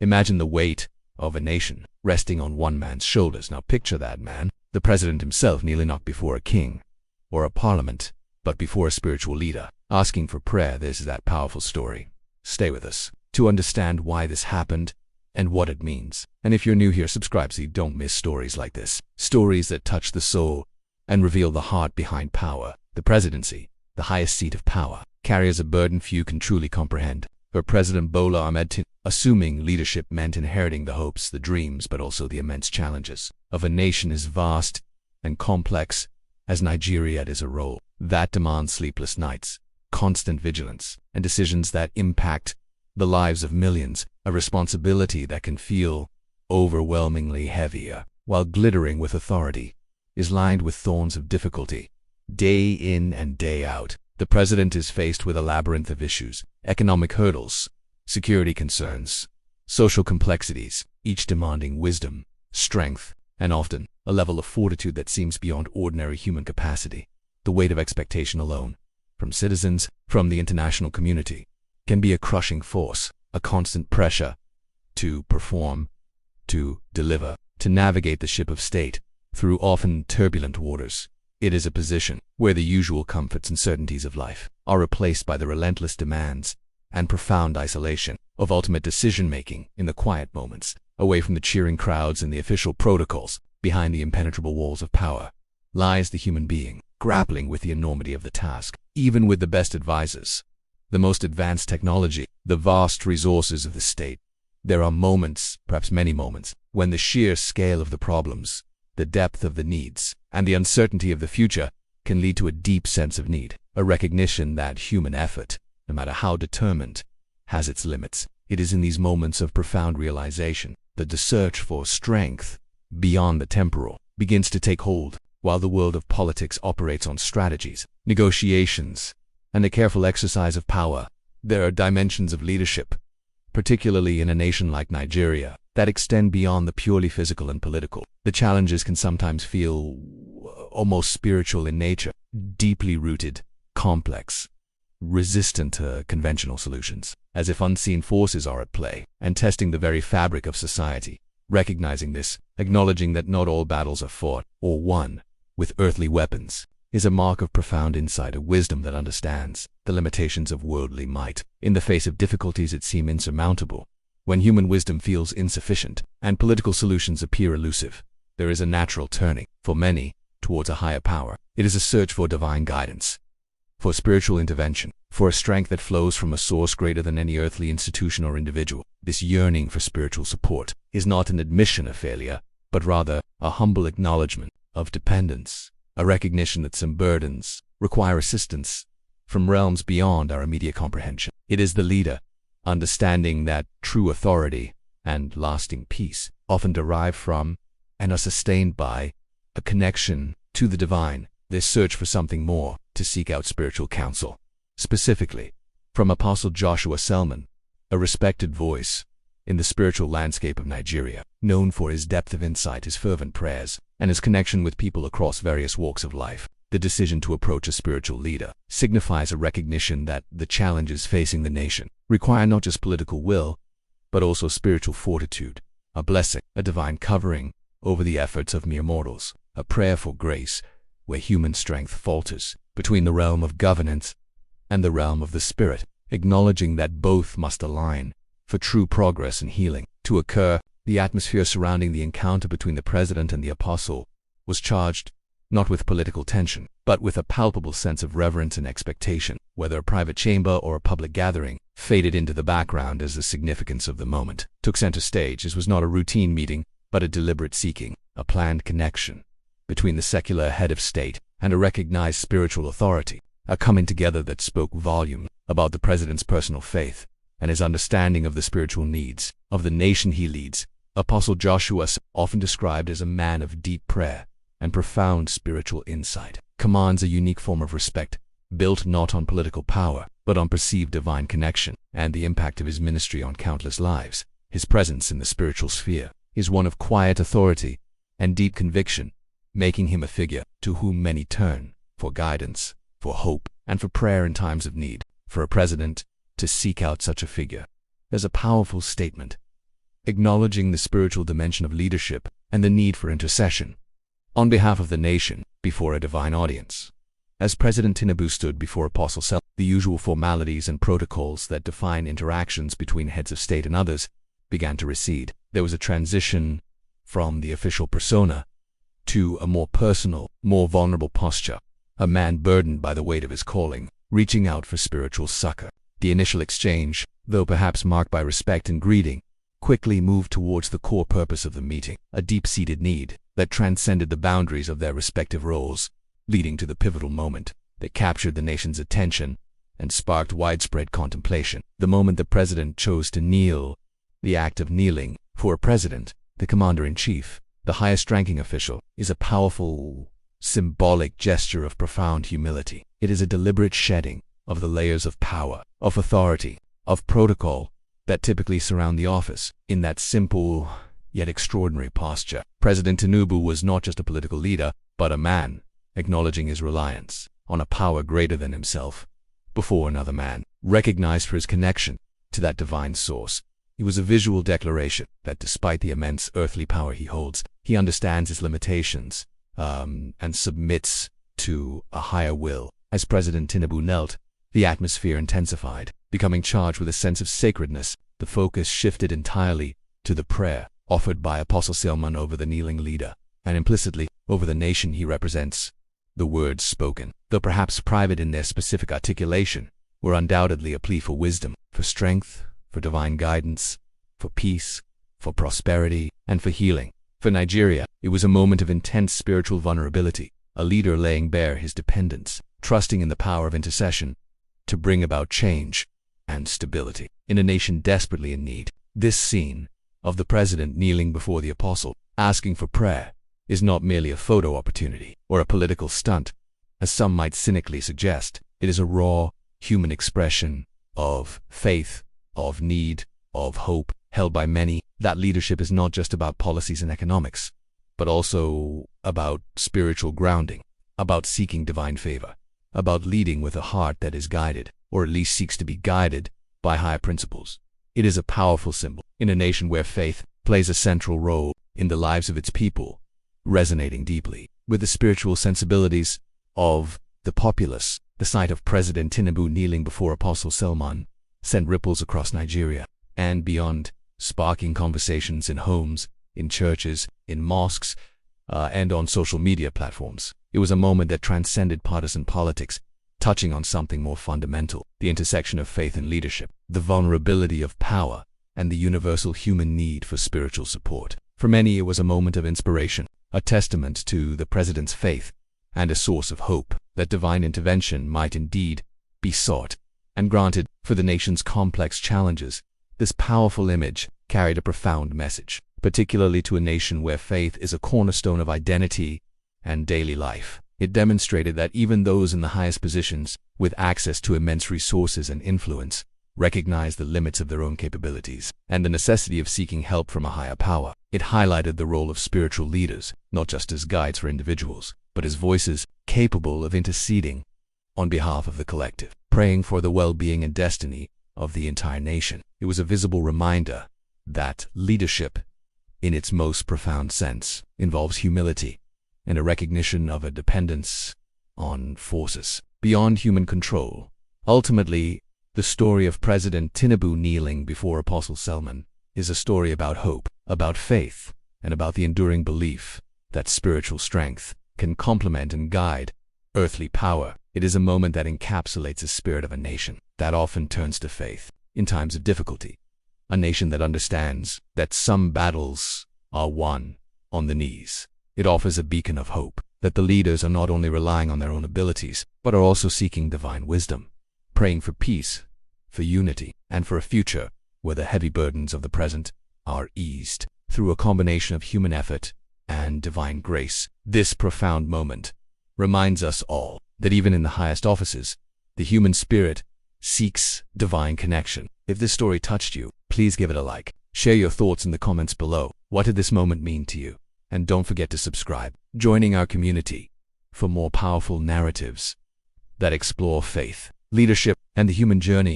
Imagine the weight of a nation resting on one man's shoulders. Now picture that man, the president himself, kneeling not before a king or a parliament, but before a spiritual leader, asking for prayer. This is that powerful story. Stay with us to understand why this happened and what it means. And if you're new here, subscribe so you don't miss stories like this. Stories that touch the soul and reveal the heart behind power. The presidency, the highest seat of power, carries a burden few can truly comprehend. For President BOLA AHMED, assuming leadership meant inheriting the hopes, the dreams, but also the immense challenges of a nation as vast and complex as Nigeria is a role that demands sleepless nights, constant vigilance, and decisions that impact the lives of millions, a responsibility that can feel overwhelmingly heavier, while glittering with authority, is lined with thorns of difficulty. Day in and day out, the president is faced with a labyrinth of issues, economic hurdles, security concerns, social complexities, each demanding wisdom, strength, and often a level of fortitude that seems beyond ordinary human capacity. The weight of expectation alone, from citizens, from the international community, can be a crushing force, a constant pressure to perform, to deliver, to navigate the ship of state through often turbulent waters. It is a position where the usual comforts and certainties of life are replaced by the relentless demands and profound isolation of ultimate decision-making in the quiet moments, away from the cheering crowds and the official protocols. Behind the impenetrable walls of power lies the human being, grappling with the enormity of the task. Even with the best advisors, the most advanced technology, the vast resources of the state, there are moments, perhaps many moments, when the sheer scale of the problems, the depth of the needs, and the uncertainty of the future can lead to a deep sense of need, a recognition that human effort, no matter how determined, has its limits. It is in these moments of profound realization that the search for strength beyond the temporal begins to take hold. While the world of politics operates on strategies, negotiations, and a careful exercise of power, there are dimensions of leadership, particularly in a nation like Nigeria, that extend beyond the purely physical and political. The challenges can sometimes feel almost spiritual in nature, deeply rooted, complex, resistant to conventional solutions, as if unseen forces are at play and testing the very fabric of society. Recognizing this, acknowledging that not all battles are fought or won with earthly weapons, is a mark of profound insight, a wisdom that understands the limitations of worldly might. In the face of difficulties that seem insurmountable, when human wisdom feels insufficient and political solutions appear elusive, there is a natural turning, for many, towards a higher power. It is a search for divine guidance, for spiritual intervention, for a strength that flows from a source greater than any earthly institution or individual. This yearning for spiritual support is not an admission of failure, but rather a humble acknowledgement of dependence, a recognition that some burdens require assistance from realms beyond our immediate comprehension. It is the leader, understanding that true authority and lasting peace often derive from and are sustained by a connection to the divine. This search for something more, to seek out spiritual counsel, specifically from Apostle Joshua Selman, a respected voice in the spiritual landscape of Nigeria, known for his depth of insight, his fervent prayers, and his connection with people across various walks of life. The decision to approach a spiritual leader signifies a recognition that the challenges facing the nation require not just political will, but also spiritual fortitude, a blessing, a divine covering over the efforts of mere mortals, a prayer for grace where human strength falters, between the realm of governance and the realm of the spirit, acknowledging that both must align for true progress and healing to occur. The atmosphere surrounding the encounter between the president and the apostle was charged not with political tension, but with a palpable sense of reverence and expectation. Whether a private chamber or a public gathering faded into the background as the significance of the moment took center stage. This was not a routine meeting, but a deliberate seeking, a planned connection between the secular head of state and a recognized spiritual authority, a coming together that spoke volumes about the president's personal faith and his understanding of the spiritual needs of the nation he leads. Apostle Joshua, often described as a man of deep prayer and profound spiritual insight, commands a unique form of respect, built not on political power, but on perceived divine connection, and the impact of his ministry on countless lives. His presence in the spiritual sphere is one of quiet authority and deep conviction, making him a figure to whom many turn for guidance, for hope, and for prayer in times of need. For a president to seek out such a figure is a powerful statement, acknowledging the spiritual dimension of leadership and the need for intercession on behalf of the nation before a divine audience. As President TINUBU stood before Apostle SELMAN, the usual formalities and protocols that define interactions between heads of state and others began to recede. There was a transition from the official persona to a more personal, more vulnerable posture, a man burdened by the weight of his calling, reaching out for spiritual succor. The initial exchange, though perhaps marked by respect and greeting, quickly moved towards the core purpose of the meeting, a deep-seated need that transcended the boundaries of their respective roles, leading to the pivotal moment that captured the nation's attention and sparked widespread contemplation. The moment the president chose to kneel, the act of kneeling, for a president, the commander-in-chief, the highest-ranking official, is a powerful, symbolic gesture of profound humility. It is a deliberate shedding of the layers of power, of authority, of protocol that typically surround the office. In that simple yet extraordinary posture, President TINUBU was not just a political leader, but a man, acknowledging his reliance on a power greater than himself before another man, recognized for his connection to that divine source. It was a visual declaration that despite the immense earthly power he holds, he understands his limitations and submits to a higher will. As President TINUBU knelt, the atmosphere intensified, becoming charged with a sense of sacredness. The focus shifted entirely to the prayer offered by Apostle SELMAN over the kneeling leader, and implicitly over the nation he represents. The words spoken, though perhaps private in their specific articulation, were undoubtedly a plea for wisdom, for strength, for divine guidance, for peace, for prosperity, and for healing. For Nigeria, it was a moment of intense spiritual vulnerability, a leader laying bare his dependence, trusting in the power of intercession to bring about change and stability in a nation desperately in need. This scene of the president kneeling before the apostle, asking for prayer, is not merely a photo opportunity or a political stunt, as some might cynically suggest. It is a raw, human expression of faith, of need, of hope, held by many. That leadership is not just about policies and economics, but also about spiritual grounding, about seeking divine favor, about leading with a heart that is guided, or at least seeks to be guided, by higher principles. It is a powerful symbol in a nation where faith plays a central role in the lives of its people, resonating deeply with the spiritual sensibilities of the populace. The sight of President TINUBU kneeling before Apostle SELMAN sent ripples across Nigeria and beyond, sparking conversations in homes, in churches, in mosques, and on social media platforms. It was a moment that transcended partisan politics, touching on something more fundamental: the intersection of faith and leadership, the vulnerability of power, and the universal human need for spiritual support. For many, it was a moment of inspiration, a testament to the president's faith, and a source of hope that divine intervention might indeed be sought and granted for the nation's complex challenges. This powerful image carried a profound message, particularly to a nation where faith is a cornerstone of identity and daily life. It demonstrated that even those in the highest positions, with access to immense resources and influence, recognize the limits of their own capabilities and the necessity of seeking help from a higher power. It highlighted the role of spiritual leaders, not just as guides for individuals, but as voices capable of interceding on behalf of the collective, praying for the well-being and destiny of the entire nation. It was a visible reminder that leadership, in its most profound sense, involves humility and a recognition of a dependence on forces beyond human control. Ultimately, the story of President TINUBU kneeling before Apostle SELMAN is a story about hope, about faith, and about the enduring belief that spiritual strength can complement and guide earthly power. It is a moment that encapsulates the spirit of a nation that often turns to faith in times of difficulty, a nation that understands that some battles are won on the knees. It offers a beacon of hope that the leaders are not only relying on their own abilities, but are also seeking divine wisdom, praying for peace, for unity, and for a future where the heavy burdens of the present are eased through a combination of human effort and divine grace. This profound moment reminds us all that even in the highest offices, the human spirit seeks divine connection. If this story touched you, please give it a like. Share your thoughts in the comments below. What did this moment mean to you? And don't forget to subscribe, joining our community for more powerful narratives that explore faith, leadership, and the human journey.